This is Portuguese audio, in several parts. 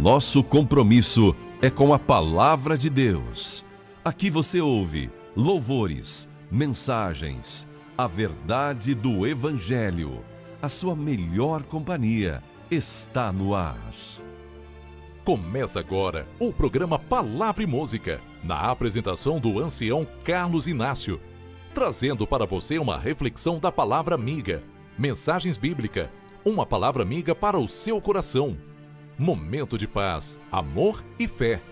nosso compromisso é com a Palavra de Deus. Aqui você ouve louvores, mensagens, a verdade do Evangelho. A sua melhor companhia está no ar. Começa agora o programa Palavra e Música, na apresentação do ancião Carlos Inácio, trazendo para você uma reflexão da palavra amiga, mensagens bíblicas, uma palavra amiga para o seu coração. Momento de paz, amor e fé.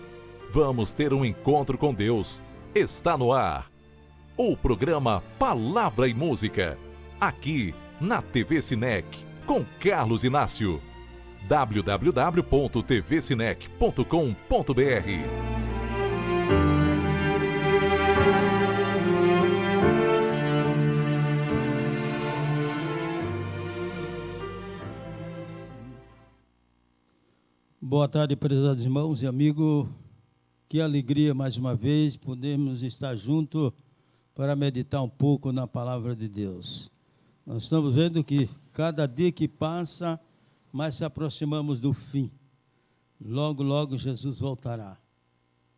Vamos ter um encontro com Deus. Está no ar o programa Palavra e Música, aqui na TV Sinec, com Carlos Inácio. www.tvsinec.com.br. Boa tarde, prezados irmãos e amigos. Que alegria, mais uma vez, podermos estar juntos para meditar um pouco na palavra de Deus. Nós estamos vendo que cada dia que passa, mais se aproximamos do fim. Logo, logo Jesus voltará.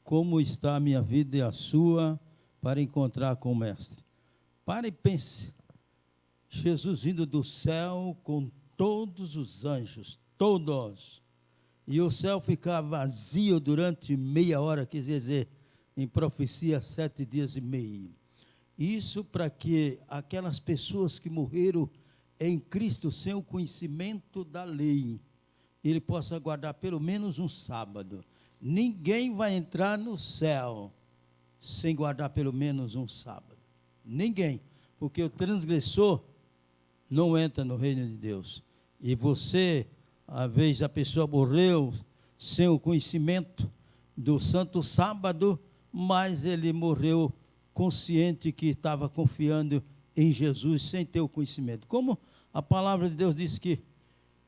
Como está a minha vida e a sua para encontrar com o Mestre? Pare e pense. Jesus vindo do céu com todos os anjos, todos. E o céu ficar vazio durante meia hora, quer dizer, em profecia, 7 dias e meio. Isso para que aquelas pessoas que morreram em Cristo sem o conhecimento da lei, ele possa guardar pelo menos um sábado. Ninguém vai entrar no céu sem guardar pelo menos um sábado. Ninguém, porque o transgressor não entra no reino de Deus. E você, às vezes a pessoa morreu sem o conhecimento do santo sábado, mas ele morreu consciente que estava confiando em Jesus sem ter o conhecimento. Como a palavra de Deus diz que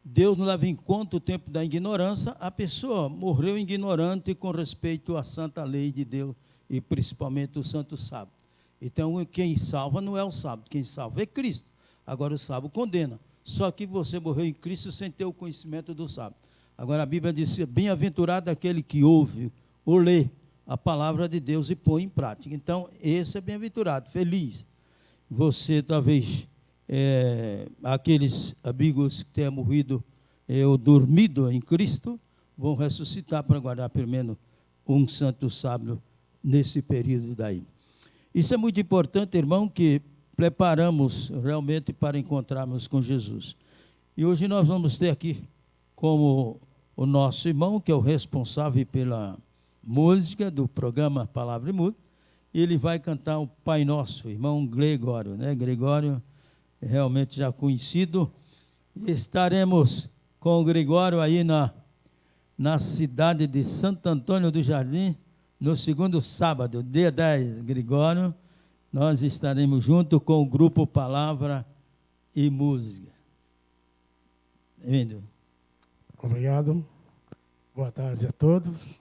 Deus não leva em conta o tempo da ignorância, a pessoa morreu ignorante com respeito à santa lei de Deus e principalmente o santo sábado. Então quem salva não é o sábado, quem salva é Cristo. Agora o sábado condena. Só que você morreu em Cristo sem ter o conhecimento do sábado. Agora a Bíblia diz: bem-aventurado aquele que ouve ou lê a palavra de Deus e põe em prática. Então esse é bem-aventurado, feliz. Você talvez, aqueles amigos que tenham morrido ou dormido em Cristo, vão ressuscitar para guardar pelo menos um santo sábado nesse período daí. Isso é muito importante, irmão, que preparamos realmente para encontrarmos com Jesus. E hoje nós vamos ter aqui como o nosso irmão, que é o responsável pela música do programa Palavra e Música. Ele vai cantar o Pai Nosso, irmão Gregório, né? Gregório é realmente já conhecido. Estaremos com o Gregório aí na cidade de Santo Antônio do Jardim, no segundo sábado, dia 10, Gregório. Nós estaremos junto com o grupo Palavra e Música. Bem-vindo. Obrigado. Boa tarde a todos.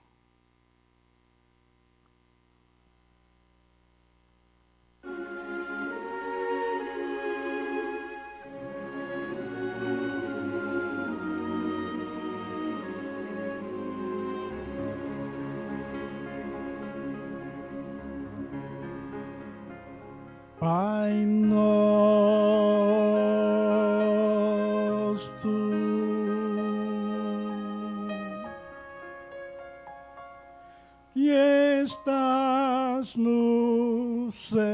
Pai nosso, que estás no céu,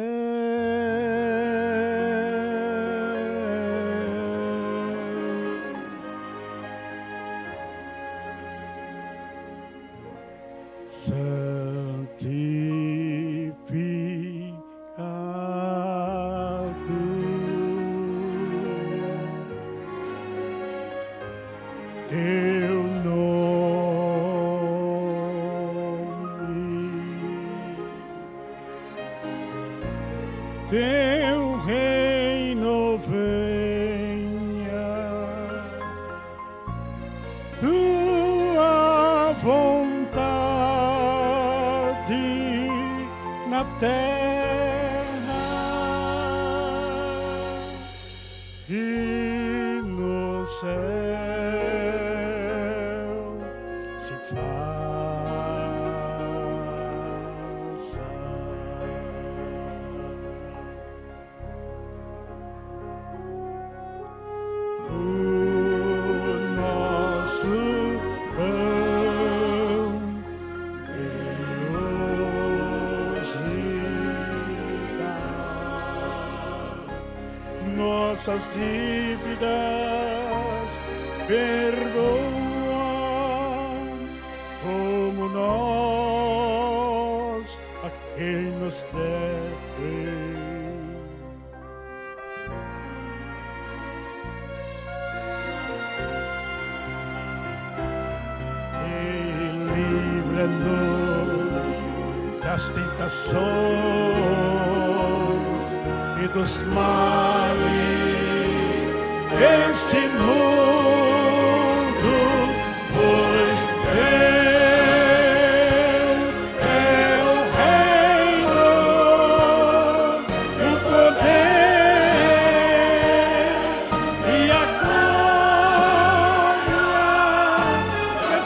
teu nome, teu reino venha, tua vontade na terra e no céu. Se nossas dívidas, perdoa como nós a quem nos deve. E livra-nos das tentações e dos males deste mundo, pois teu é o reino, o poder e a glória para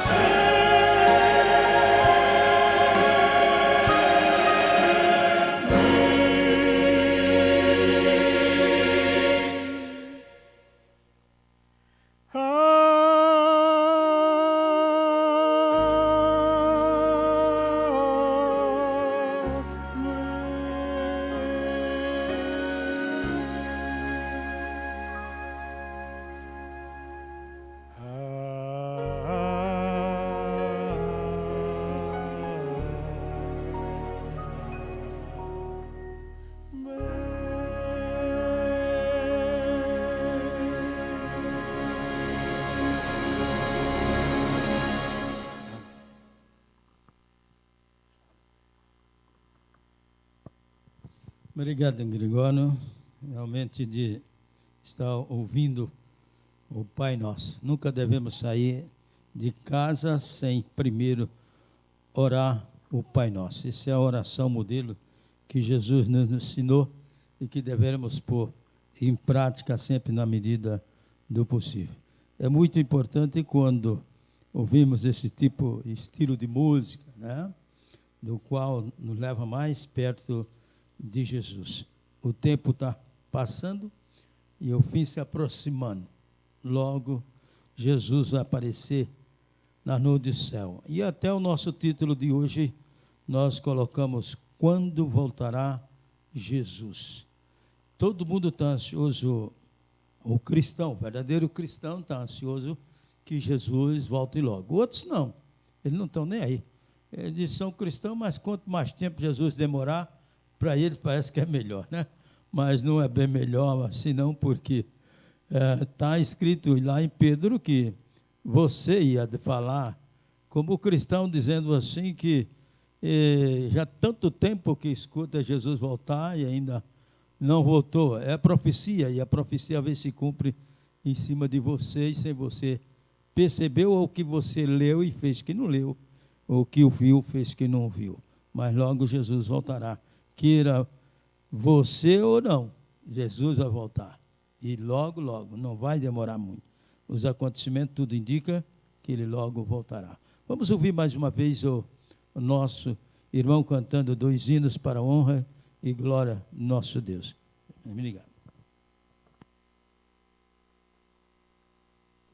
Obrigado, Gregório. Realmente de estar ouvindo o Pai Nosso. Nunca devemos sair de casa sem primeiro orar o Pai Nosso. Essa é a oração modelo que Jesus nos ensinou e que devemos pôr em prática sempre na medida do possível. É muito importante quando ouvimos esse estilo de música, né, do qual nos leva mais perto de Jesus. O tempo está passando e o fim se aproximando. Logo, Jesus vai aparecer na nuvem do céu. E até o nosso título de hoje, nós colocamos: quando voltará Jesus? Todo mundo está ansioso, o cristão, o verdadeiro cristão está ansioso que Jesus volte logo. Outros não, eles não estão nem aí. Eles são cristãos, mas quanto mais tempo Jesus demorar, para eles parece que é melhor, né? Mas não é bem melhor assim não, porque está escrito lá em Pedro que você ia falar como cristão, dizendo assim que já tanto tempo que escuta Jesus voltar e ainda não voltou. É profecia, e a profecia às vezes se cumpre em cima de você e sem você perceber, ou o que você leu e fez que não leu, ou o que viu fez que não viu. Mas logo Jesus voltará. Queira você ou não, Jesus vai voltar. E logo, logo, não vai demorar muito. Os acontecimentos, tudo indica que ele logo voltará. Vamos ouvir mais uma vez o nosso irmão cantando 2 hinos para a honra e glória do nosso Deus. Obrigado.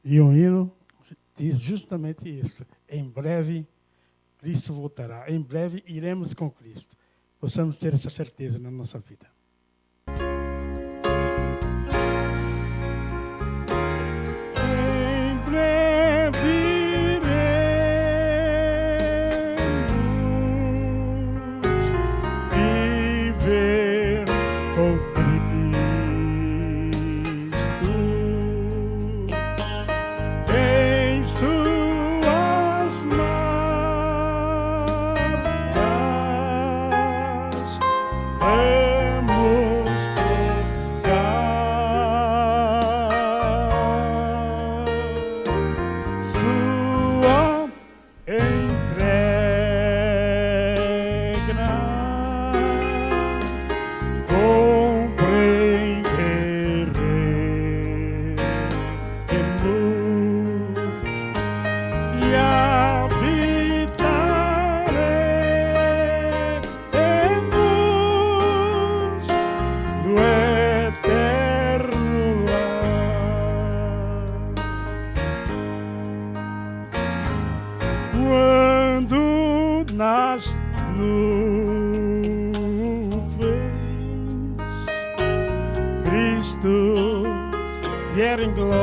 E o hino diz justamente isso. Em breve, Cristo voltará. Em breve, iremos com Cristo. Possamos ter essa certeza na nossa vida. Em breve iremos viver com Cristo em suas mãos. Cristo vier em glória,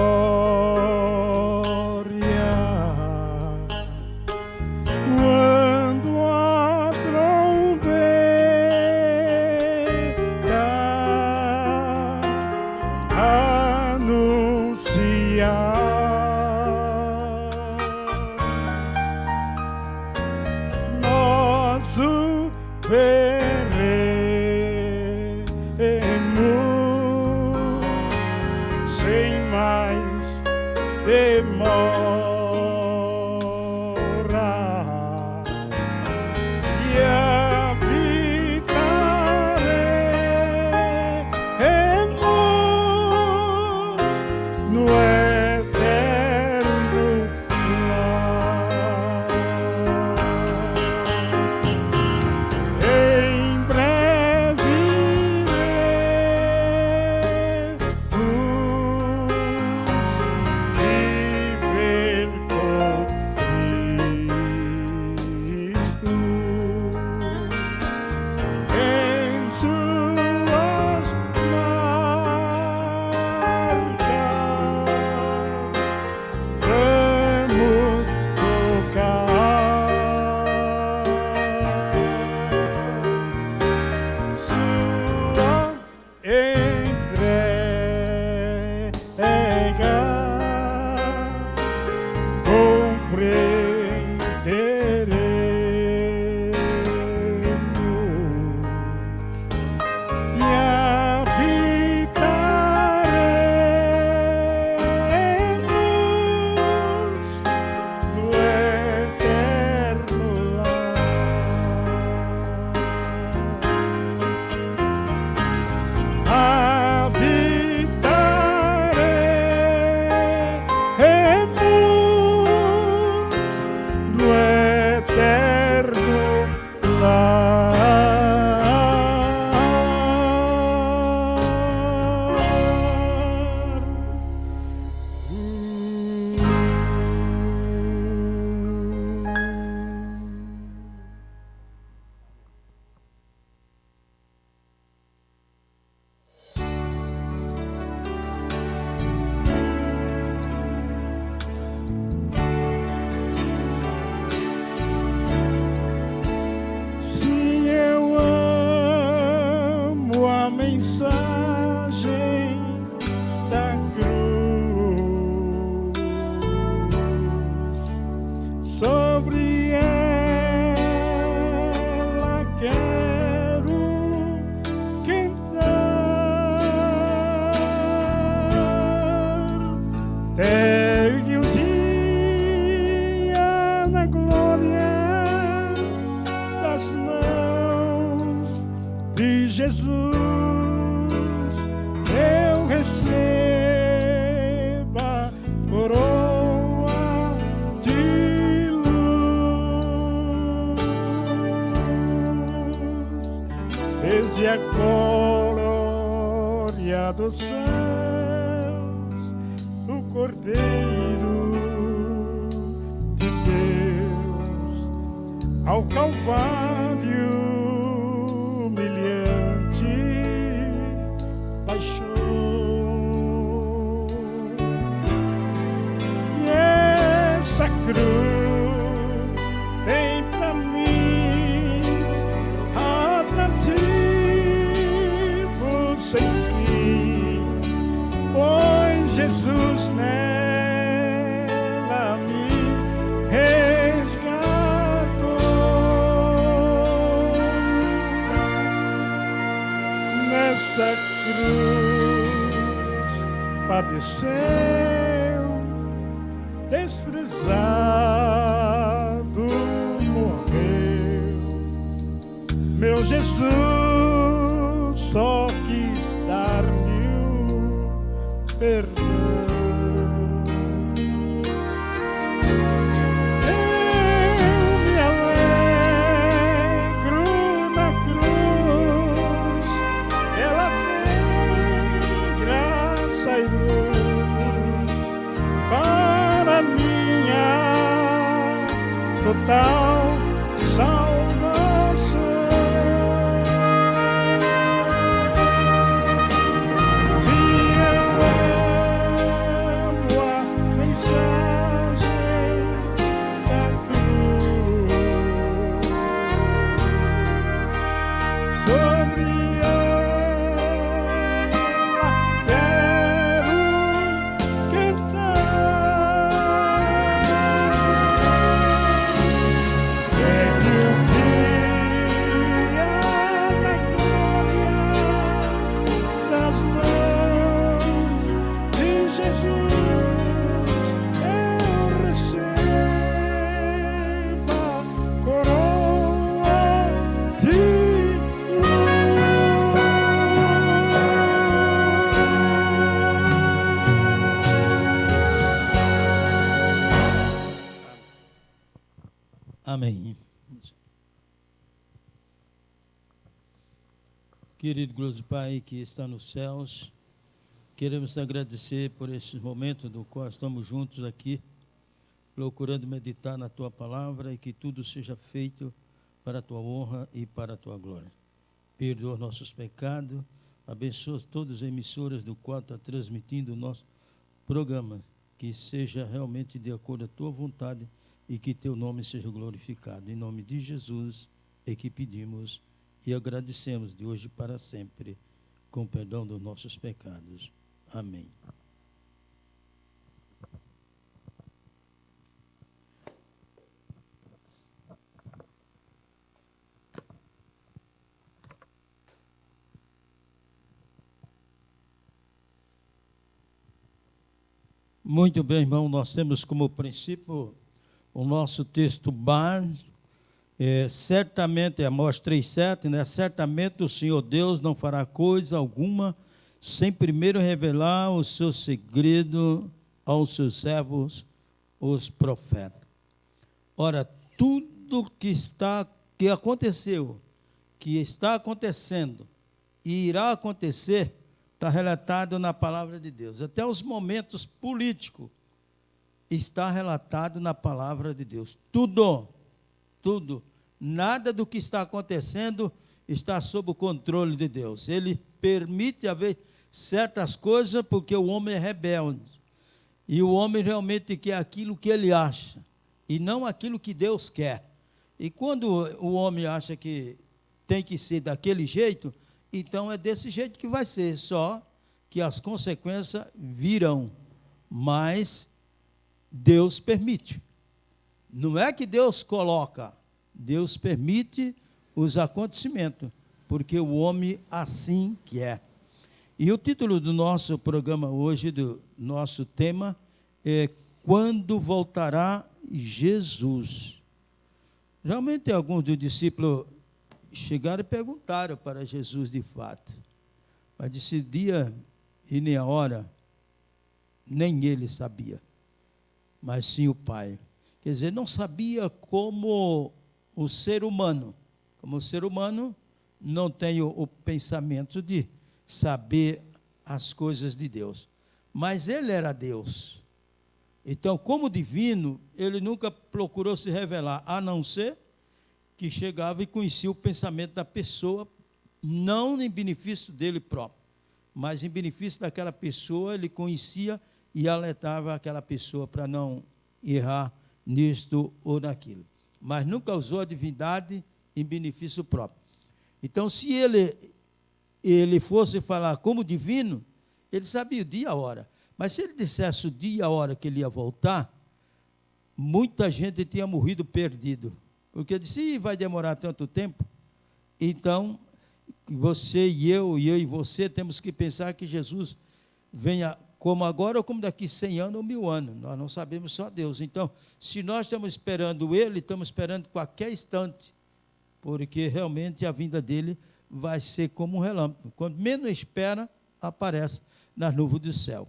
quando a trombeta anunciar, nós o veremos sem mais demora, e habitaremos no eterno lar. Em breve iremos viver com Cristo em suas marcas. Vamos tocar sua entrega, compreenderemos e habitaremos no eterno lar. Habitaremos no eterno Se eu amo a mensagem da cruz, sobre ela quero cantar, até que um dia na glória das mãos de Jesus eu receba coroa de luz, desde a glória dos céus, o Cordeiro de Deus ao Calvário humilhante paixão. E essa cruz tem pra mim atrativo sem fim, pois Jesus nela me resgatou. Nessa cruz padeceu, desprezado morreu. Meu Jesus só quis dar-me o perdão. Total salvação. Amém. Querido glorioso Pai que está nos céus, queremos te agradecer por esse momento do qual estamos juntos aqui, procurando meditar na Tua palavra e que tudo seja feito para a Tua honra e para a Tua glória. Perdoa nossos pecados, abençoa todas as emissoras do qual está transmitindo o nosso programa, que seja realmente de acordo com a Tua vontade e que Teu nome seja glorificado. Em nome de Jesus é que pedimos e agradecemos de hoje para sempre, com perdão dos nossos pecados. Amém. Muito bem, irmão, nós temos como princípio o nosso texto base, certamente, Amós 3,7, né? Certamente o Senhor Deus não fará coisa alguma sem primeiro revelar o seu segredo aos seus servos, os profetas. Ora, tudo que aconteceu, que está acontecendo e irá acontecer, está relatado na palavra de Deus. Até os momentos políticos está relatado na palavra de Deus. Tudo. Nada do que está acontecendo está sob o controle de Deus. Ele permite haver certas coisas porque o homem é rebelde. E o homem realmente quer aquilo que ele acha e não aquilo que Deus quer. E quando o homem acha que tem que ser daquele jeito, então é desse jeito que vai ser, só que as consequências virão. Mas Deus permite. Não é que Deus coloca, Deus permite os acontecimentos, porque o homem assim quer. E o título do nosso programa hoje, do nosso tema, é Quando Voltará Jesus? Realmente alguns dos discípulos chegaram e perguntaram para Jesus de fato, mas disse dia e nem a hora, nem ele sabia, mas sim o Pai. Quer dizer, não sabia como o ser humano não tem o pensamento de saber as coisas de Deus, mas ele era Deus. Então, como divino, ele nunca procurou se revelar, a não ser que chegava e conhecia o pensamento da pessoa, não em benefício dele próprio, mas em benefício daquela pessoa, ele conhecia e alertava aquela pessoa para não errar nisto ou naquilo. Mas nunca usou a divindade em benefício próprio. Então, se ele fosse falar como divino, ele sabia o dia e a hora. Mas se ele dissesse o dia e a hora que ele ia voltar, muita gente tinha morrido perdido. Porque disse, vai demorar tanto tempo. Então, você e eu e você, temos que pensar que Jesus venha como agora ou como daqui 100 anos ou 1000 anos. Nós não sabemos, só Deus. Então, se nós estamos esperando ele, estamos esperando qualquer instante, porque realmente a vinda dele vai ser como um relâmpago. Quando menos espera, aparece nas nuvens do céu.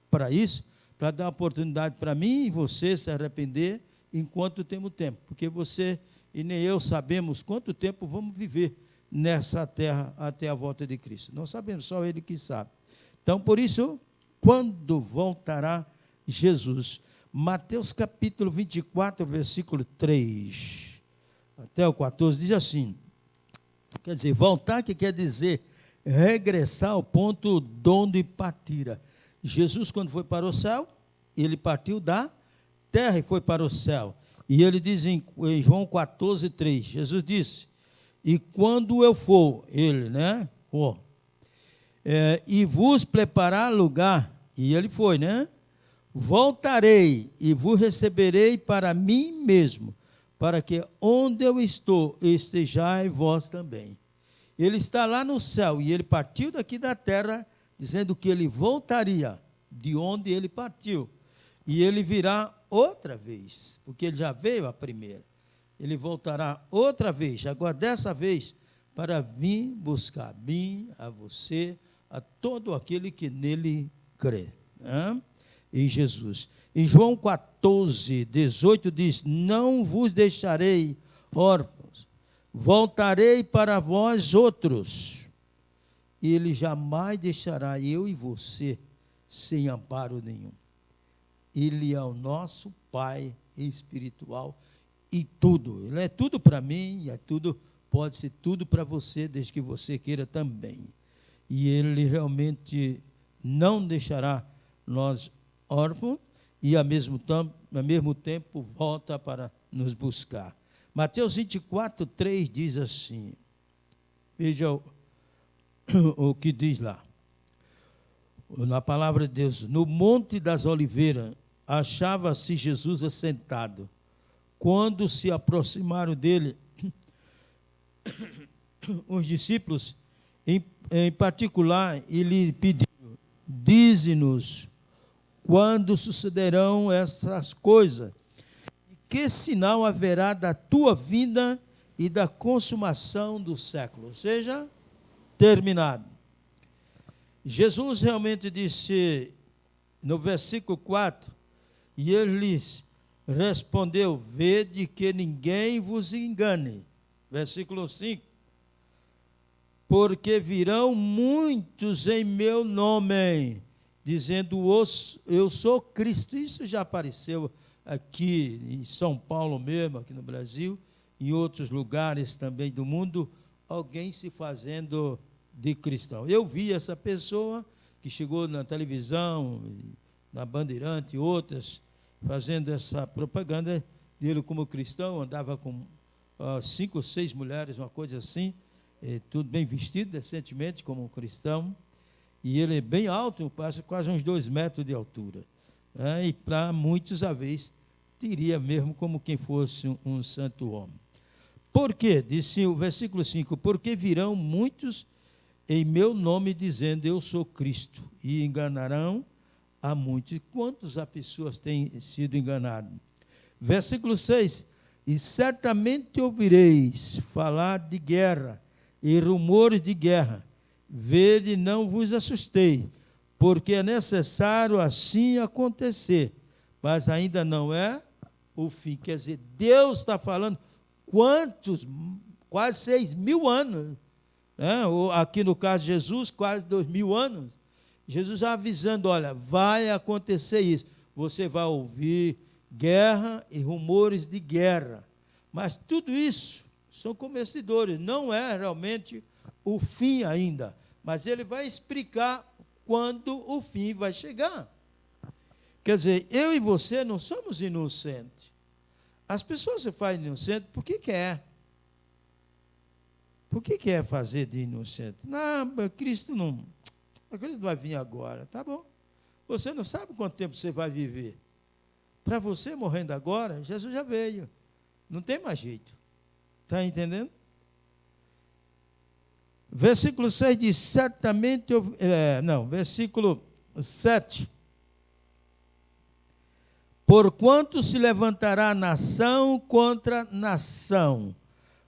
Para isso, para dar oportunidade para mim e você se arrepender enquanto temos tempo, porque você e nem eu sabemos quanto tempo vamos viver nessa terra até a volta de Cristo. Não sabemos, só Ele que sabe. Então, por isso, quando voltará Jesus? Mateus capítulo 24, versículo 3 até o 14, diz assim, quer dizer, voltar, que quer dizer regressar ao ponto de onde partira. Jesus, quando foi para o céu, ele partiu da terra e foi para o céu. E ele diz em João 14, 3, Jesus disse, e quando eu for, ele, né, e vos preparar lugar, e ele foi, né, voltarei e vos receberei para mim mesmo, para que onde eu estou, estejais vós também. Ele está lá no céu, e ele partiu daqui da terra, dizendo que ele voltaria de onde ele partiu, e ele virá outra vez, porque ele já veio a primeira, ele voltará outra vez, agora dessa vez, para vir buscar a mim, a você, a todo aquele que nele crê. em Jesus. Em João 14, 18 diz: não vos deixarei órfãos, voltarei para vós outros. Ele jamais deixará eu e você sem amparo nenhum. Ele é o nosso Pai espiritual e tudo. Ele é tudo para mim, pode ser tudo para você, desde que você queira também. E Ele realmente não deixará nós órfãos e, ao mesmo tempo, volta para nos buscar. Mateus 24, 3 diz assim, veja o que diz lá, na palavra de Deus: no Monte das Oliveiras achava-se Jesus assentado. Quando se aproximaram dele, os discípulos, em particular, ele pediu: dize-nos quando sucederão essas coisas, e que sinal haverá da tua vinda e da consumação do século, ou seja, terminado. Jesus realmente disse no versículo 4, e ele lhes respondeu: vede que ninguém vos engane. Versículo 5, porque virão muitos em meu nome, dizendo eu sou Cristo. Isso já apareceu aqui em São Paulo mesmo, aqui no Brasil, em outros lugares também do mundo, alguém se fazendo de cristão. Eu vi essa pessoa que chegou na televisão, na Bandeirante e outras, fazendo essa propaganda dele como cristão, andava com 5 ou 6 mulheres, uma coisa assim, tudo bem vestido, decentemente, como um cristão, e ele é bem alto, passa quase uns 2 metros de altura, né? E para muitos, às vezes, teria mesmo como quem fosse um santo homem. Por quê? Disse o versículo 5, porque virão muitos em meu nome, dizendo eu sou Cristo, e enganarão a muitos. Quantas pessoas têm sido enganadas? Versículo 6, e certamente ouvireis falar de guerra e rumores de guerra. Vede, não vos assustei, porque é necessário assim acontecer, mas ainda não é o fim. Quer dizer, Deus está falando quantos? Quase 6.000 anos, né? Aqui no caso de Jesus, quase 2.000 anos. Jesus já avisando: olha, vai acontecer isso, você vai ouvir guerra e rumores de guerra, mas tudo isso são comestidores, não é realmente o fim ainda, mas ele vai explicar quando o fim vai chegar. Quer dizer, eu e você não somos inocentes. As pessoas se fazem inocentes porque quer. Por que quer fazer de inocente? Não, Cristo não vai vir agora, tá bom. Você não sabe quanto tempo você vai viver. Para você, morrendo agora, Jesus já veio. Não tem mais jeito. Está entendendo? Versículo 6 diz, certamente... versículo 7. Porquanto se levantará nação contra nação,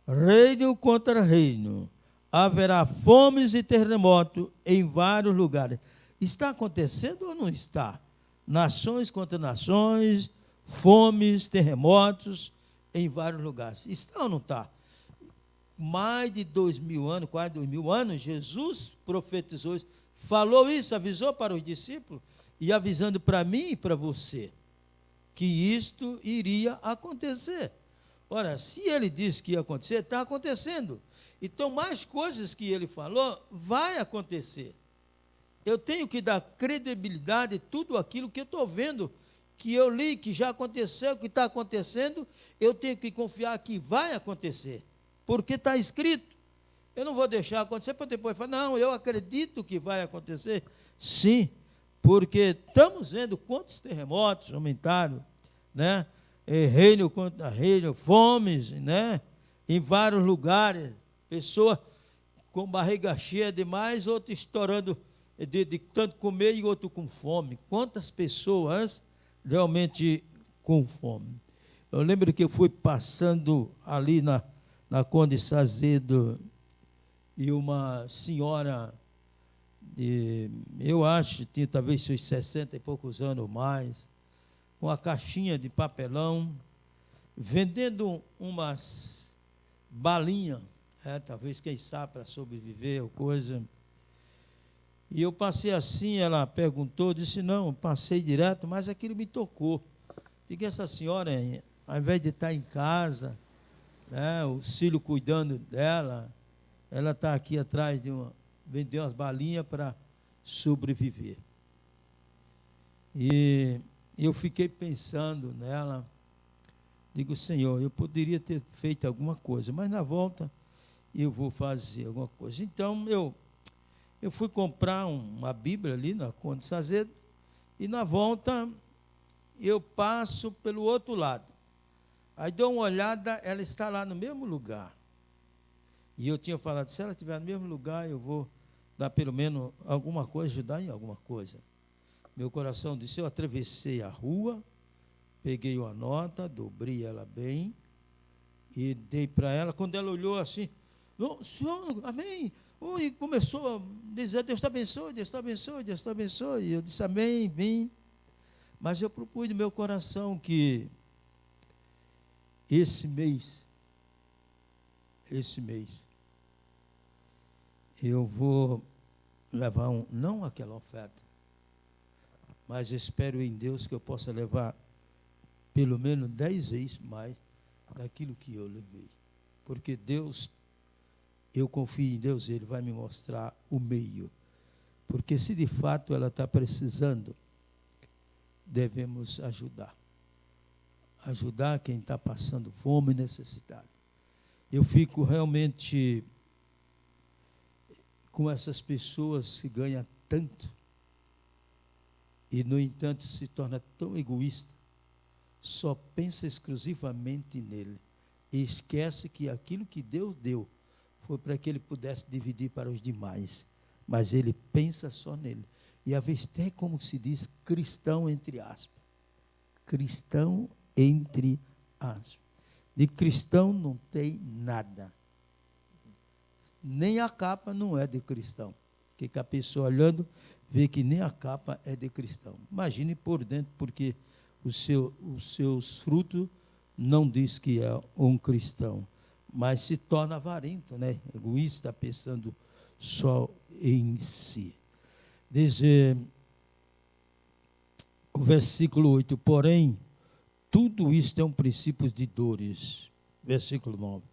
reino contra reino, haverá fomes e terremotos em vários lugares. Está acontecendo ou não está? Nações contra nações, fomes, terremotos em vários lugares. Está ou não está? Mais de 2.000 anos, quase 2.000 anos, Jesus profetizou isso, falou isso, avisou para os discípulos e avisando para mim e para você que isto iria acontecer. Ora, se ele disse que ia acontecer, está acontecendo. Então, mais coisas que ele falou, vai acontecer. Eu tenho que dar credibilidade a tudo aquilo que eu estou vendo, que eu li, que já aconteceu, que está acontecendo, eu tenho que confiar que vai acontecer, porque está escrito. Eu não vou deixar acontecer para depois falar, não, eu acredito que vai acontecer. Sim, porque estamos vendo quantos terremotos aumentaram, né? Reino contra reino, fomes, né? Em vários lugares, pessoa com barriga cheia demais, outro estourando de tanto comer e outro com fome. Quantas pessoas realmente com fome? Eu lembro que eu fui passando ali na Conde Sazedo e uma senhora E eu acho que tinha talvez seus 60 e poucos anos ou mais, com a caixinha de papelão, vendendo umas balinhas, talvez, quem sabe, para sobreviver ou coisa. E eu passei assim, ela perguntou, disse, não, passei direto, mas aquilo me tocou. Digo, essa senhora, ao invés de estar em casa, né, o filho cuidando dela, ela está aqui atrás de vender umas balinhas para sobreviver. E eu fiquei pensando nela, digo, Senhor, eu poderia ter feito alguma coisa, mas na volta eu vou fazer alguma coisa. Então, eu fui comprar uma Bíblia ali na Conde Sazedo, e na volta eu passo pelo outro lado. Aí dou uma olhada, ela está lá no mesmo lugar. E eu tinha falado, se ela estiver no mesmo lugar, eu vou dar pelo menos alguma coisa, ajudar em alguma coisa. Meu coração disse, eu atravessei a rua, peguei uma nota, dobrei ela bem e dei para ela. Quando ela olhou assim, não, senhor, amém. E começou a dizer, Deus te abençoe, Deus te abençoe, Deus te abençoe. E eu disse, amém, vim. Mas eu propus no meu coração que esse mês, eu vou levar não aquela oferta, mas espero em Deus que eu possa levar pelo menos 10 vezes mais daquilo que eu levei. Porque Deus, eu confio em Deus, Ele vai me mostrar o meio. Porque se de fato ela está precisando, devemos ajudar. Ajudar quem está passando fome e necessidade. Eu fico realmente com essas pessoas que ganham tanto e, no entanto, se torna tão egoísta, só pensa exclusivamente nele e esquece que aquilo que Deus deu foi para que ele pudesse dividir para os demais, mas ele pensa só nele. E às vezes até como se diz cristão entre aspas. Cristão entre aspas. De cristão não tem nada. Nem a capa não é de cristão. Porque a pessoa olhando, vê que nem a capa é de cristão. Imagine por dentro, porque os seus frutos não diz que é um cristão. Mas se torna avarento, né? Egoísta, pensando só em si. Diz o versículo 8, porém, tudo isto é um princípio de dores. Versículo 9.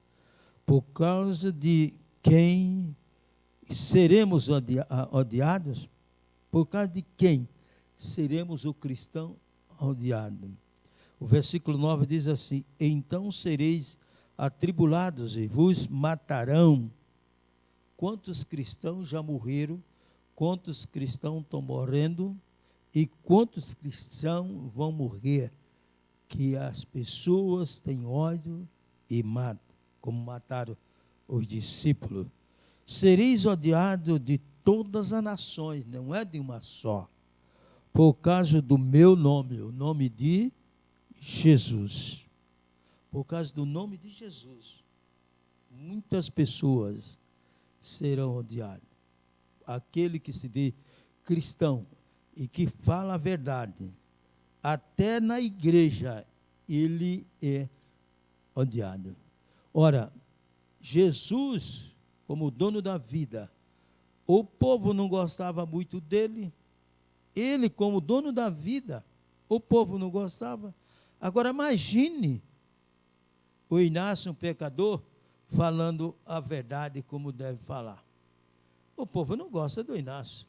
Por causa de quem seremos odiados? Por causa de quem seremos o cristão odiado? O versículo 9 diz assim, então sereis atribulados e vos matarão. Quantos cristãos já morreram? Quantos cristãos estão morrendo? E quantos cristãos vão morrer? Que as pessoas têm ódio e matam, como mataram os discípulos. Sereis odiados de todas as nações, não é de uma só, por causa do meu nome, o nome de Jesus. Por causa do nome de Jesus, muitas pessoas serão odiadas. Aquele que se diz cristão e que fala a verdade, até na igreja, ele é odiado. Ora, Jesus, como dono da vida, o povo não gostava muito dele, ele, como dono da vida, o povo não gostava. Agora, imagine o Inácio, um pecador, falando a verdade como deve falar. O povo não gosta do Inácio.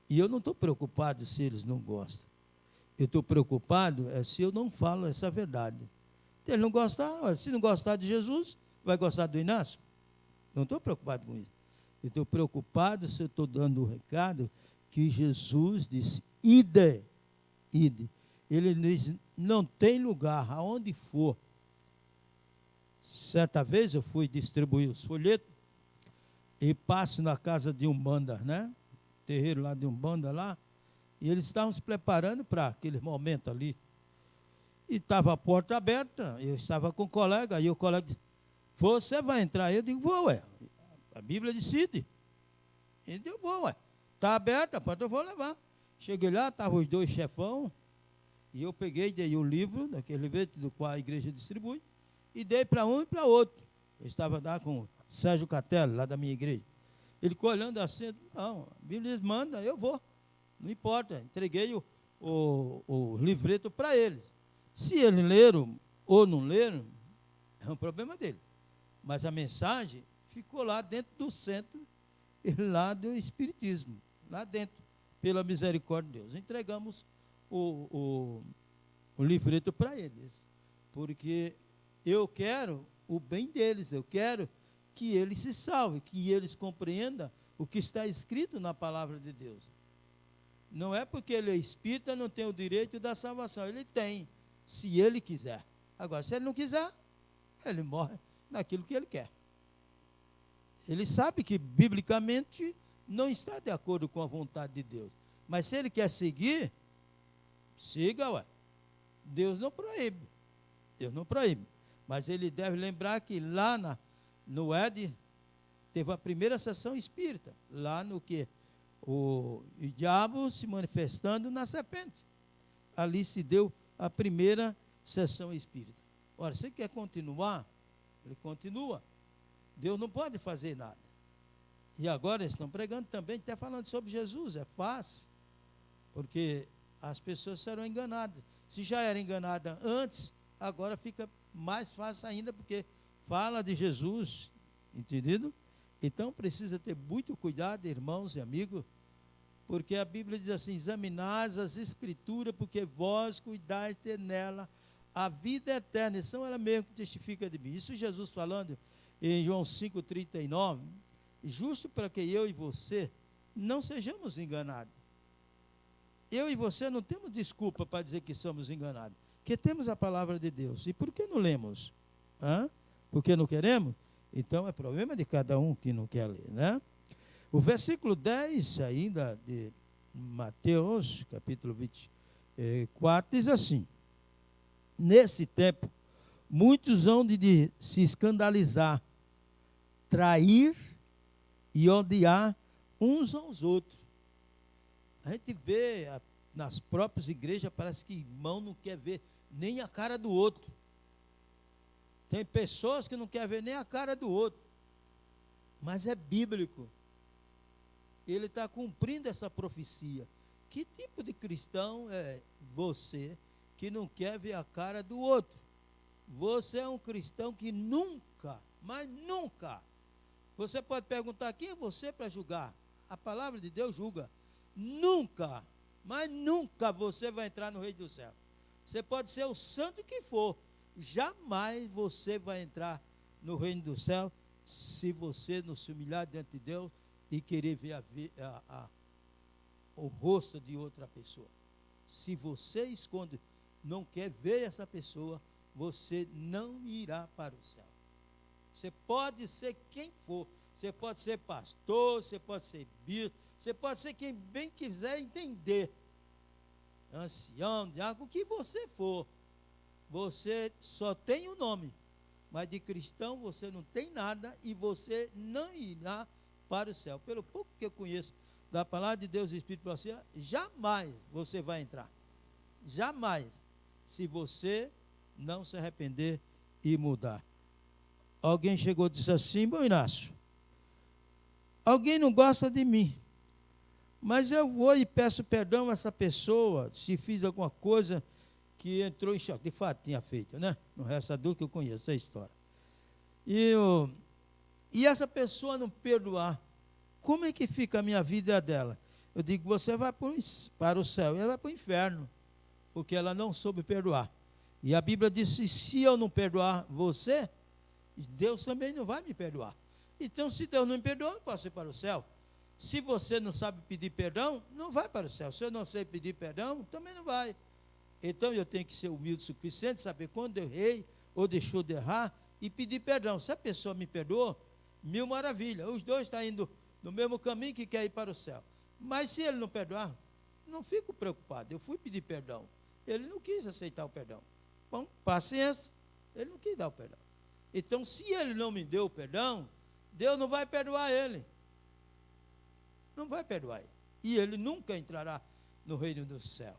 E eu não estou preocupado se eles não gostam. Eu estou preocupado se eu não falo essa verdade. Se ele não gostar, se não gostar de Jesus, vai gostar do Inácio? Não estou preocupado com isso. Eu estou preocupado se eu estou dando o recado que Jesus disse, ide, ide. Ele diz, não tem lugar, aonde for. Certa vez eu fui distribuir os folhetos e passo na casa de Umbanda, né? Terreiro lá de Umbanda lá, e eles estavam se preparando para aquele momento ali. E estava a porta aberta, eu estava com o colega, e o colega disse, você vai entrar? Eu digo, vou, ué. A Bíblia decide. Ele disse, vou, ué. está aberta, a porta eu vou levar. Cheguei lá, estavam os dois chefão, e eu peguei, dei o livro, daquele livro do qual a igreja distribui, e dei para um e para outro. Eu estava lá com o Sérgio Catello, lá da minha igreja. Ele ficou olhando assim, não, a Bíblia manda, eu vou. Não importa, entreguei o livreto para eles. Se eles leram ou não leram, é um problema dele. Mas a mensagem ficou lá dentro do centro, lá do Espiritismo, lá dentro, pela misericórdia de Deus. Entregamos o livreto para eles, porque eu quero o bem deles, eu quero que eles se salvem, que eles compreendam o que está escrito na palavra de Deus. Não é porque ele é espírita, não tem o direito da salvação, ele tem, se ele quiser. Agora, se ele não quiser, ele morre naquilo que ele quer. Ele sabe que, biblicamente, não está de acordo com a vontade de Deus. Mas se ele quer seguir, siga, ué. Deus não proíbe. Deus não proíbe. Mas ele deve lembrar que lá no ED, teve a primeira sessão espírita. Lá no que? O diabo se manifestando na serpente. Ali se deu a primeira sessão espírita. Ora, se quer continuar, ele continua. Deus não pode fazer nada. E agora eles estão pregando também, até falando sobre Jesus, é fácil, porque as pessoas serão enganadas. Se já era enganada antes, agora fica mais fácil ainda, porque fala de Jesus, entendido? Então precisa ter muito cuidado, irmãos e amigos, porque a Bíblia diz assim, examinais as Escrituras, porque vós cuidais ter nela a vida eterna, e são ela mesmo que testifica de mim. Isso Jesus falando em João 5,39, justo para que eu e você não sejamos enganados. Eu e você não temos desculpa para dizer que somos enganados, porque temos a palavra de Deus. E por que não lemos? Porque não queremos? Então é problema de cada um que não quer ler, né? O versículo 10 ainda de Mateus, capítulo 24, diz assim, nesse tempo, muitos hão de se escandalizar, trair e odiar uns aos outros. A gente vê nas próprias igrejas, parece que irmão não quer ver nem a cara do outro. Tem pessoas que não querem ver nem a cara do outro. Mas é bíblico. Ele está cumprindo essa profecia. Que tipo de cristão é você que não quer ver a cara do outro? Você é um cristão que nunca, mas nunca. Você pode perguntar, quem é você para julgar? A palavra de Deus julga. Nunca, mas nunca você vai entrar no reino do céu. Você pode ser o santo que for, jamais você vai entrar no reino do céu se você não se humilhar diante de Deus e querer ver o rosto de outra pessoa. Se você esconde, não quer ver essa pessoa, você não irá para o céu. Você pode ser quem for, você pode ser pastor, você pode ser bispo, você pode ser quem bem quiser entender, ancião, diácono, o que você for, você só tem o nome, mas de cristão você não tem nada e você não irá para o céu. Pelo pouco que eu conheço da palavra de Deus e Espírito para você, jamais você vai entrar, jamais, se você não se arrepender e mudar. Alguém chegou e disse assim, bom Inácio, alguém não gosta de mim, mas eu vou e peço perdão a essa pessoa, se fiz alguma coisa que entrou em choque. De fato, tinha feito, né? No resto do que eu conheço a história. E essa pessoa não perdoar, como é que fica a minha vida dela? Eu digo, você vai para o céu, e ela vai para o inferno, porque ela não soube perdoar. E a Bíblia diz, se eu não perdoar você, Deus também não vai me perdoar. Então, se Deus não me perdoa, eu posso ir para o céu. Se você não sabe pedir perdão, não vai para o céu. Se eu não sei pedir perdão, também não vai. Então, eu tenho que ser humilde o suficiente, saber quando eu errei ou deixou de errar e pedir perdão. Se a pessoa me perdoou, mil maravilha. Os dois estão indo no mesmo caminho que quer ir para o céu. Mas se ele não perdoar, não fico preocupado. Eu fui pedir perdão. Ele não quis aceitar o perdão. Bom, paciência. Ele não quis dar o perdão. Então, se ele não me deu o perdão, Deus não vai perdoar ele. Não vai perdoar ele. e ele nunca entrará no reino do céu,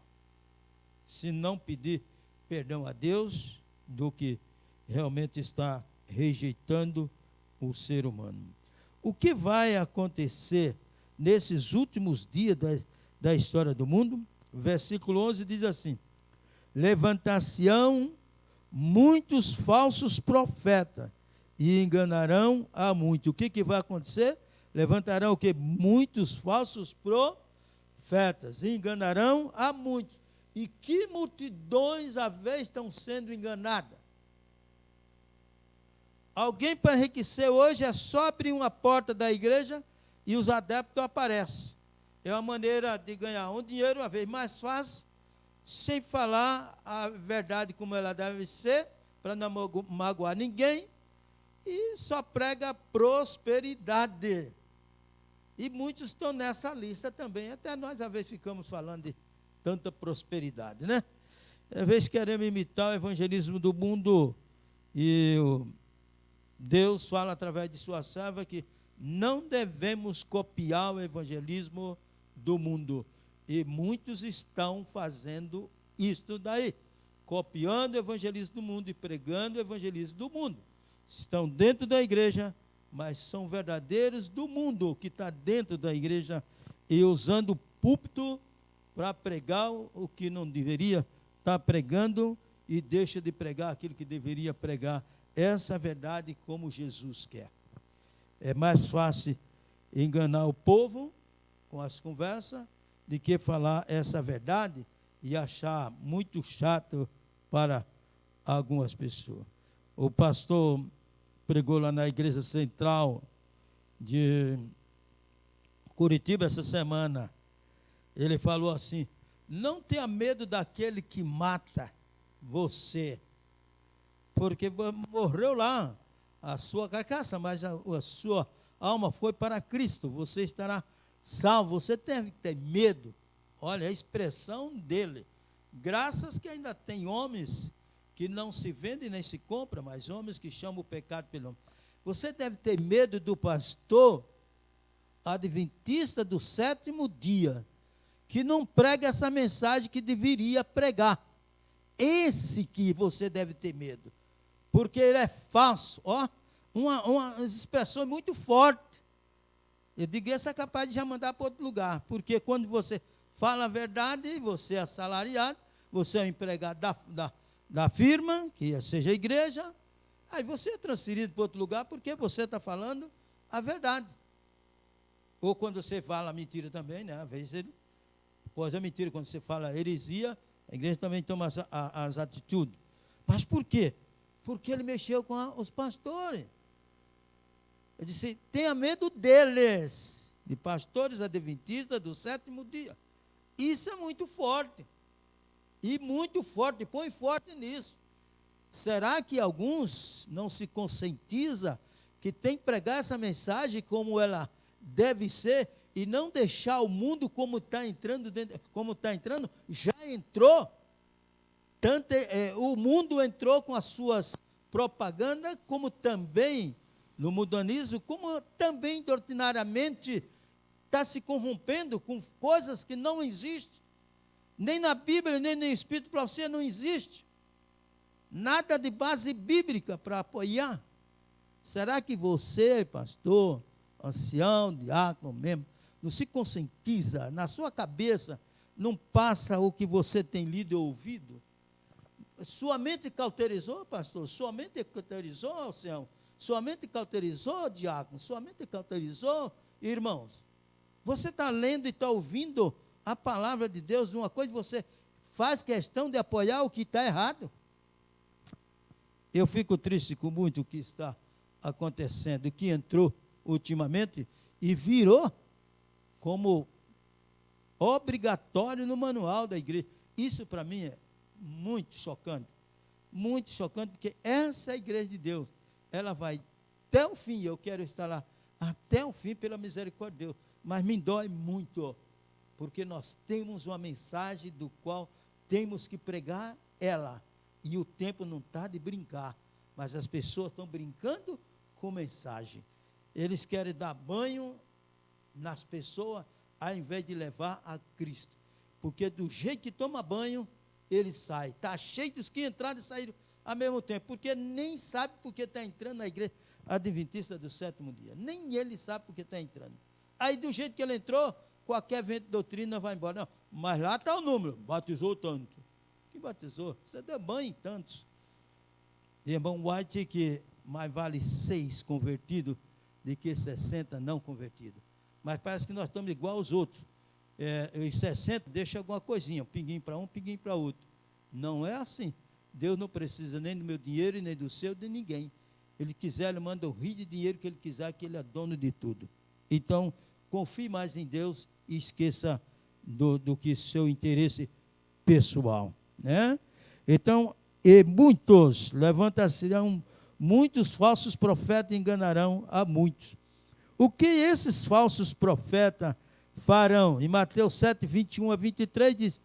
se não pedir perdão a Deus do que realmente está rejeitando o ser humano. O que vai acontecer nesses últimos dias da história do mundo? Versículo 11 diz assim: levantar-se-ão muitos falsos profetas e enganarão a muitos. O que vai acontecer? Levantarão o quê? Muitos falsos profetas e enganarão a muitos. E que multidões à vez estão sendo enganadas? Alguém para enriquecer hoje é só abrir uma porta da igreja e os adeptos aparecem. É uma maneira de ganhar um dinheiro uma vez mais fácil, sem falar a verdade como ela deve ser, para não magoar ninguém, e só prega prosperidade. E muitos estão nessa lista também. Até nós, às vezes, ficamos falando de tanta prosperidade, né? Às vezes queremos imitar o evangelismo do mundo, e Deus fala através de sua serva que não devemos copiar o evangelismo do mundo. E muitos estão fazendo isto daí, copiando o evangelismo do mundo e pregando o evangelismo do mundo. Estão dentro da igreja, mas são verdadeiros do mundo, que está dentro da igreja e usando o púlpito para pregar o que não deveria estar pregando e deixa de pregar aquilo que deveria pregar. Essa é a verdade como Jesus quer. É mais fácil enganar o povo com as conversas de que falar essa verdade e achar muito chato para algumas pessoas. O pastor pregou lá na igreja central de Curitiba essa semana. Ele falou assim: não tenha medo daquele que mata você, porque morreu lá a sua carcaça, mas a sua alma foi para Cristo, você estará salvo. Você deve ter medo. Olha a expressão dele. Graças que ainda tem homens que não se vendem nem se compram, mas homens que chamam o pecado pelo nome. Você deve ter medo do pastor adventista do sétimo dia, que não prega essa mensagem que deveria pregar. Esse que você deve ter medo, porque ele é falso. Ó, uma expressão muito forte. Eu digo, esse é capaz de já mandar para outro lugar, porque quando você fala a verdade, você é assalariado, você é um empregado da firma, que seja a igreja, aí você é transferido para outro lugar, porque você está falando a verdade. Ou quando você fala mentira também, né? Às vezes ele pode mentira, quando você fala heresia, a igreja também toma as atitudes. Mas por quê? Porque ele mexeu com os pastores. Ele disse, tenha medo deles, de pastores adventistas do sétimo dia. Isso é muito forte. E muito forte, põe forte nisso. Será que alguns não se conscientizam que tem que pregar essa mensagem como ela deve ser e não deixar o mundo como está entrando, já entrou. Tanto o mundo entrou com as suas propagandas, como também no mundanismo, como também doutrinariamente está se corrompendo com coisas que não existem. Nem na Bíblia, nem no Espírito para você não existe. Nada de base bíblica para apoiar. Será que você, pastor, ancião, diácono mesmo, não se conscientiza, na sua cabeça, não passa o que você tem lido e ouvido? Sua mente cauterizou, pastor? Sua mente cauterizou, ancião? Sua mente cauterizou, diácono? Sua mente cauterizou, irmãos? Você está lendo e está ouvindo a palavra de Deus de uma coisa que você faz questão de apoiar o que está errado? Eu fico triste com muito o que está acontecendo, o que entrou ultimamente e virou como obrigatório no manual da igreja. Isso para mim é muito chocante, porque essa é a igreja de Deus, ela vai até o fim, eu quero estar lá até o fim pela misericórdia de Deus, mas me dói muito, porque nós temos uma mensagem do qual temos que pregar ela, e o tempo não está de brincar, mas as pessoas estão brincando com mensagem. Eles querem dar banho nas pessoas, ao invés de levar a Cristo. Porque do jeito que toma banho, ele sai. Está cheio dos que entraram e saíram ao mesmo tempo, porque nem sabe porque está entrando na igreja adventista do sétimo dia. Nem ele sabe porque está entrando. Aí, do jeito que ele entrou, qualquer vento de doutrina vai embora. Não, mas lá está o número, batizou tanto. Que batizou? Você deu banho em tantos. Irmão White, que mais vale 6 convertidos do que 60 não convertidos. Mas parece que nós estamos igual aos outros. Os 60 deixa alguma coisinha, um pinguinho para um, pinguinho para outro. Não é assim. Deus não precisa nem do meu dinheiro, nem do seu, de ninguém. Ele quiser, ele manda o rio de dinheiro que ele quiser, que ele é dono de tudo. Então, confie mais em Deus e esqueça do que seu interesse pessoal, né? Então, e muitos, levanta-se-ão muitos falsos profetas enganarão a muitos. O que esses falsos profetas farão? Em Mateus 7, 21 a 23 diz,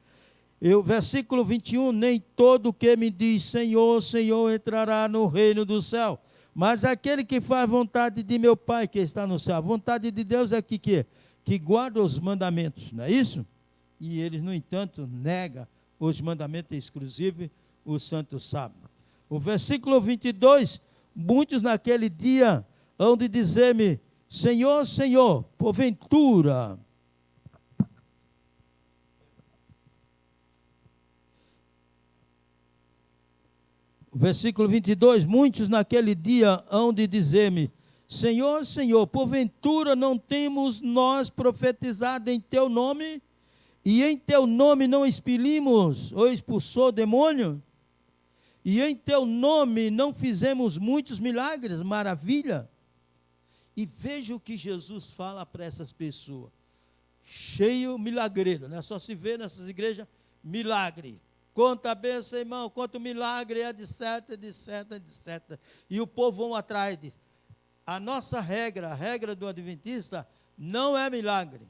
versículo 21, nem todo que me diz Senhor, Senhor entrará no reino do céu, mas aquele que faz vontade de meu Pai que está no céu. A vontade de Deus é que guarda os mandamentos, não é isso? E eles, no entanto, negam os mandamentos exclusivos, o santo sábado. O versículo 22, muitos naquele dia hão de dizer-me, Senhor, Senhor, porventura. O versículo 22, muitos naquele dia hão de dizer-me, Senhor, Senhor, porventura não temos nós profetizado em teu nome, e em teu nome não expelimos ou expulsou o demônio? E em teu nome não fizemos muitos milagres, maravilha? E veja o que Jesus fala para essas pessoas. Cheio milagreiro, né? Só se vê nessas igrejas milagre. Conta a bênção, irmão, conta o milagre, etc, etc, etc. E o povo vão atrás disso. A nossa regra, a regra do adventista, não é milagre.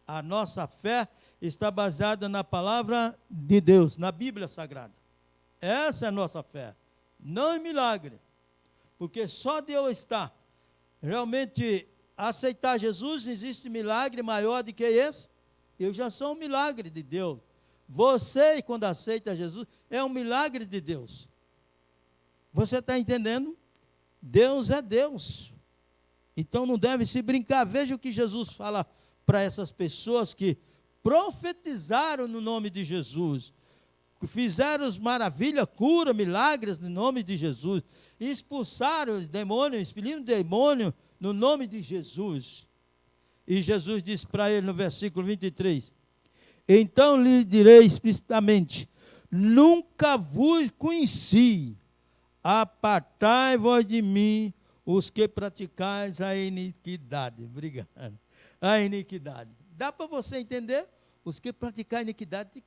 A nossa fé está baseada na palavra de Deus, na Bíblia Sagrada. Essa é a nossa fé, não em milagre. Porque só Deus está. Realmente, aceitar Jesus, existe milagre maior do que esse? Eu já sou um milagre de Deus. Você, quando aceita Jesus, é um milagre de Deus. Você está entendendo? Deus é Deus. Então não deve se brincar. Veja o que Jesus fala para essas pessoas que profetizaram no nome de Jesus, que fizeram maravilhas, cura, milagres no nome de Jesus, expulsaram os demônios, expelindo demônio no nome de Jesus. E Jesus disse para ele no versículo 23, então lhe direi explicitamente, nunca vos conheci, apartai-vos de mim, os que praticais a iniquidade. Obrigado. A iniquidade. Dá para você entender? Os que praticam iniquidade,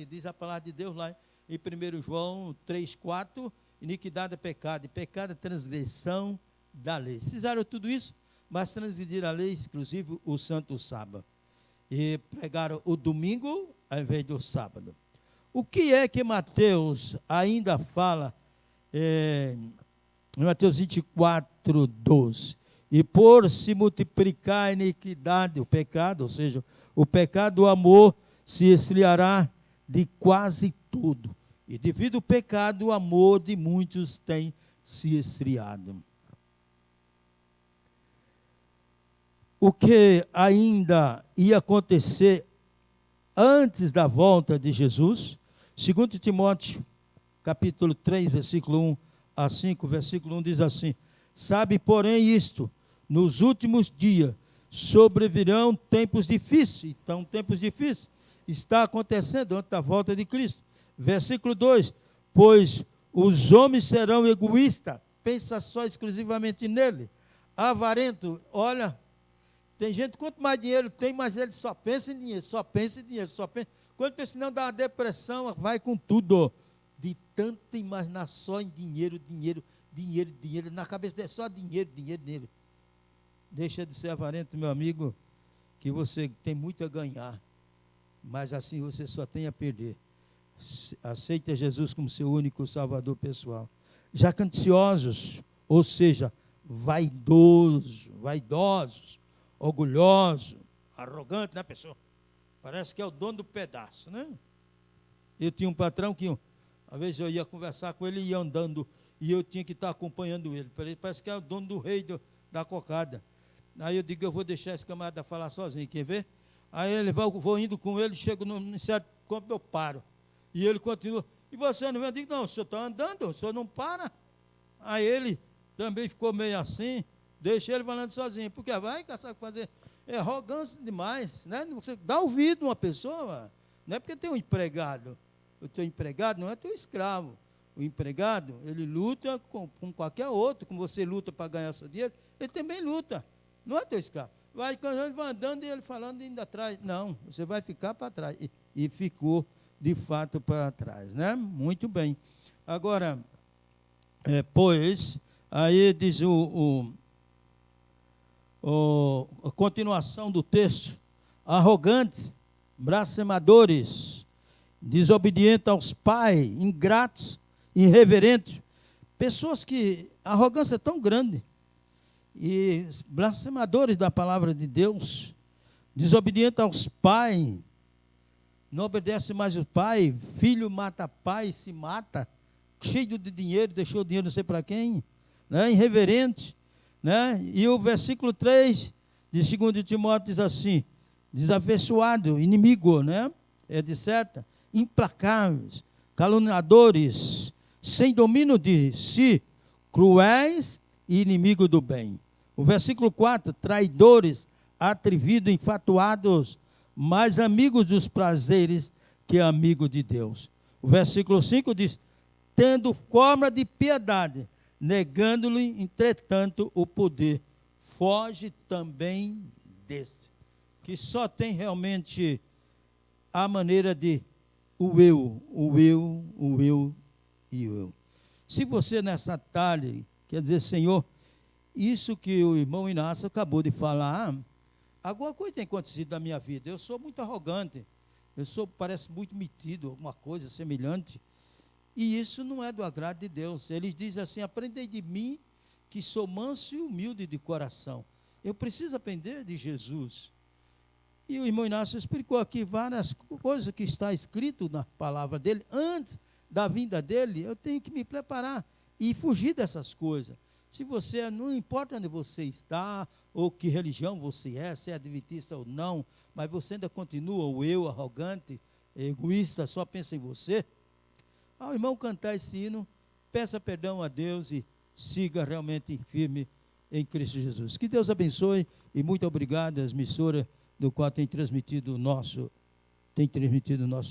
diz a palavra de Deus lá em 1 João 3,4, iniquidade é pecado, e pecado é transgressão da lei. Fizeram tudo isso, mas transgrediram a lei, exclusive o santo sábado. E pregaram o domingo ao invés do sábado. O que é que Mateus ainda fala em Mateus 24, 12? E por se multiplicar a iniquidade, o pecado, ou seja, o pecado, o amor se esfriará de quase tudo. E devido ao pecado, o amor de muitos tem se esfriado. O que ainda ia acontecer antes da volta de Jesus, 2 Timóteo, capítulo 3, versículo 1 a 5, versículo 1 diz assim, sabe, porém, isto, nos últimos dias sobrevirão tempos difíceis. Então, tempos difíceis está acontecendo antes da volta de Cristo. Versículo 2, pois os homens serão egoístas, pensa só exclusivamente nele, avarento, olha, tem gente, quanto mais dinheiro tem, mais ele só pensa em dinheiro, só pensa em dinheiro, só pensa. Quando pensa em não dar uma depressão, vai com tudo. De tanta imaginação em dinheiro, dinheiro, dinheiro, dinheiro. Na cabeça dele só dinheiro, dinheiro, dinheiro. Deixa de ser avarento, meu amigo, que você tem muito a ganhar. Mas assim você só tem a perder. Aceita Jesus como seu único salvador pessoal. Já gananciosos, ou seja, vaidosos, orgulhosos, arrogante, né, pessoa? Parece que é o dono do pedaço, né? Eu tinha um patrão que, às vezes eu ia conversar com ele e ia andando, e eu tinha que estar acompanhando ele. Parece que é o dono do rei da cocada. Aí eu digo, eu vou deixar esse camarada falar sozinho, quer ver? Aí ele vou indo com ele, chego no certo ponto, eu paro. E ele continua, e você não vem? Eu digo, não, o senhor está andando, o senhor não para. Aí ele também ficou meio assim, deixei ele falando sozinho, porque vai caçar fazer, é arrogância demais, né? Você dá ouvido a uma pessoa, não é porque tem um empregado, o teu empregado não é teu escravo, o empregado, ele luta com qualquer outro, como você luta para ganhar seu dinheiro, ele também luta, não é teu escravo. Quando ele vai andando e ele falando ainda atrás, não, você vai ficar para trás, e ficou de fato para trás, né? Muito bem. Agora, pois, aí diz a continuação do texto, arrogantes, blasfemadores, desobedientes aos pais, ingratos, irreverentes, pessoas que a arrogância é tão grande, e blasfemadores da palavra de Deus, desobedientes aos pais, não obedece mais o pai, filho mata pai, se mata, cheio de dinheiro, deixou o dinheiro não sei para quem, né? Irreverente, né? E o versículo 3 de 2 Timóteo diz assim, desafeiçoado, inimigo, né? É de certa, implacáveis, caluniadores, sem domínio de si, cruéis e inimigo do bem. O versículo 4, traidores, atrevidos, infatuados, mais amigos dos prazeres que amigos de Deus. O versículo 5 diz, tendo forma de piedade, negando-lhe, entretanto, o poder. Foge também deste, que só tem realmente a maneira de o eu e o eu. Se você nessa tarde quer dizer, Senhor, isso que o irmão Inácio acabou de falar, alguma coisa tem acontecido na minha vida, eu sou muito arrogante, parece muito metido, alguma coisa semelhante, e isso não é do agrado de Deus. Ele diz assim, aprendei de mim, que sou manso e humilde de coração. Eu preciso aprender de Jesus. E o irmão Inácio explicou aqui várias coisas que está escrito na palavra dele. Antes da vinda dele, eu tenho que me preparar e fugir dessas coisas. Se você, não importa onde você está, ou que religião você é, se é adventista ou não, mas você ainda continua o eu arrogante, egoísta, só pensa em você, ao irmão cantar esse hino, peça perdão a Deus e siga realmente firme em Cristo Jesus. Que Deus abençoe e muito obrigado às emissoras do qual tem transmitido o nosso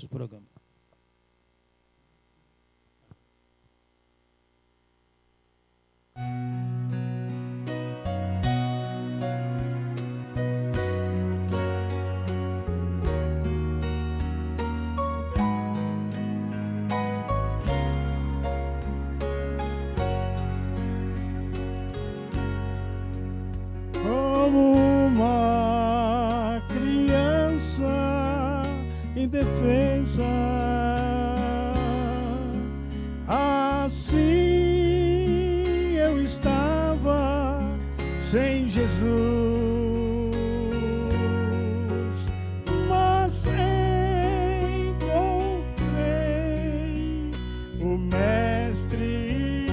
programa. Como uma criança indefesa, assim eu estava sem Jesus, mas encontrei o Mestre,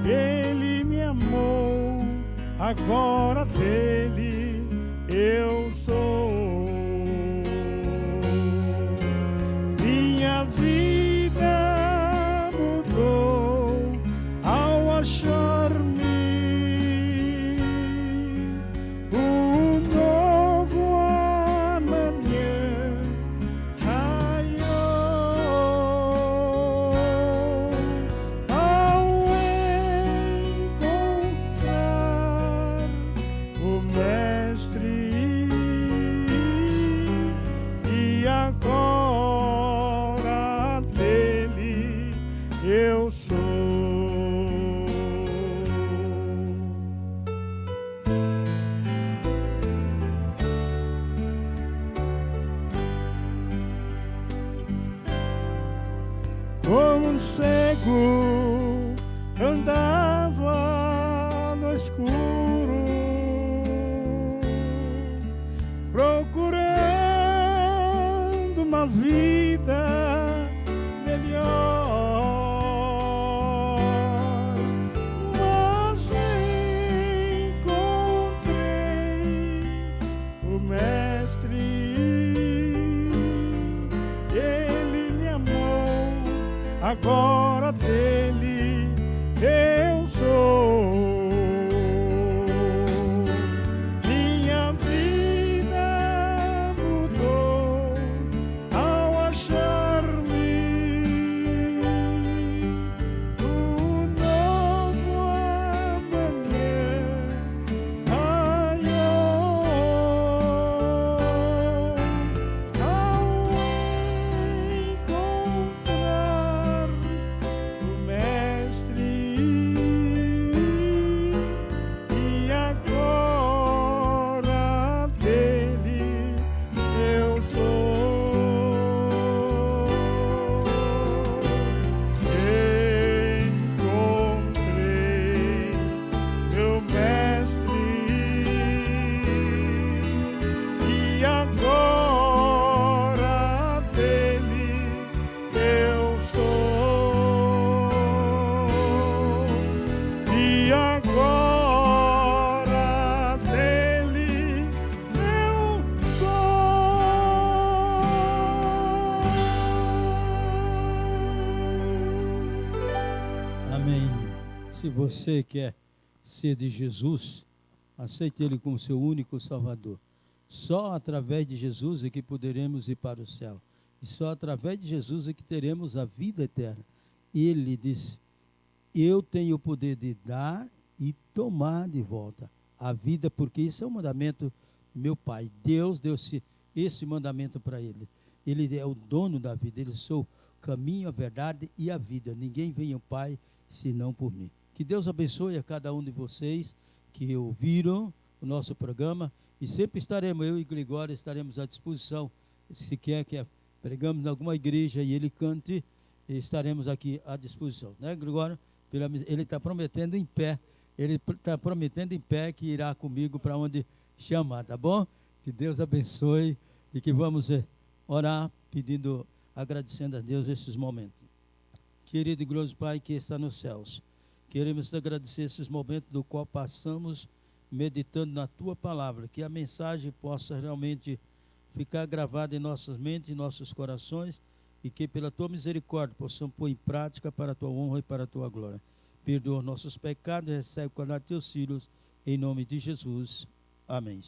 Ele me amou, agora dele eu sou. Minha vida mudou ao achar-me um novo amanhã raiou ao encontrar o Mestre, e agora dele eu sou. Como um cego andava no escuro, vida melhor. Mas encontrei o Mestre, Ele me amou, agora dele eu sou. Minha vida mudou ao achar-me um novo amanhã raiou. Ao encontrar o Mestre, e agora dele eu sou. Encontrei meu Mestre, e agora dele eu sou. E agora dele eu sou. Amém. Se você quer ser de Jesus, aceite Ele como seu único Salvador. Só através de Jesus é que poderemos ir para o céu. E só através de Jesus é que teremos a vida eterna. Ele disse: eu tenho o poder de dar e tomar de volta a vida, porque isso é o mandamento do meu Pai. Deus deu esse mandamento para ele. Ele é o dono da vida. Ele sou o caminho, a verdade e a vida. Ninguém vem ao Pai senão por mim. Que Deus abençoe a cada um de vocês que ouviram o nosso programa. E sempre estaremos, eu e Gregório, estaremos à disposição. Se quer que pregamos em alguma igreja e ele cante, estaremos aqui à disposição. Né, Gregório? Ele está prometendo em pé. Ele está prometendo em pé que irá comigo para onde chamar, tá bom? Que Deus abençoe e que vamos orar pedindo, agradecendo a Deus esses momentos. Querido e glorioso Pai que está nos céus, queremos te agradecer esses momentos do qual passamos meditando na Tua palavra, que a mensagem possa realmente ficar gravada em nossas mentes e nossos corações, e que pela Tua misericórdia possamos pôr em prática para a Tua honra e para a Tua glória. Perdoa nossos pecados e recebe com a Teus filhos, em nome de Jesus. Amém.